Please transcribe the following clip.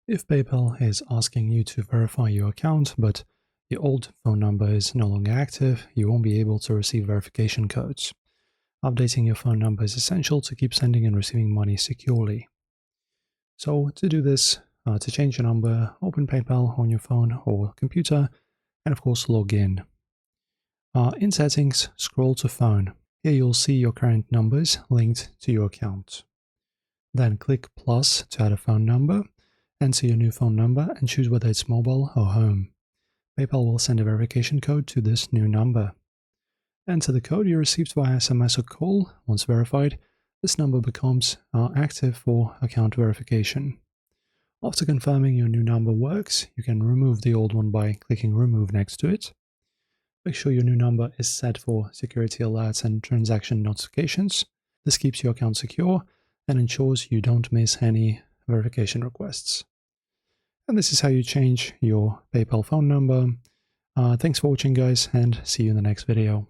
If PayPal is asking you to verify your account, but your old phone number is no longer active, you won't be able to receive verification codes. Updating your phone number is essential to keep sending and receiving money securely. So to do this, to change your number, open PayPal on your phone or computer, and of course log in. In Settings, scroll to Phone. Here you'll see your current numbers linked to your account. Then click plus to add a phone number, enter your new phone number and choose whether it's mobile or home. PayPal will send a verification code to this new number. Enter the code you received via SMS or call. Once verified, this number becomes active for account verification. After confirming your new number works, you can remove the old one by clicking Remove next to it. Make sure your new number is set for security alerts and transaction notifications. This keeps your account secure and ensures you don't miss any verification requests. And this is how you change your PayPal phone number. Thanks for watching, guys, and see you in the next video.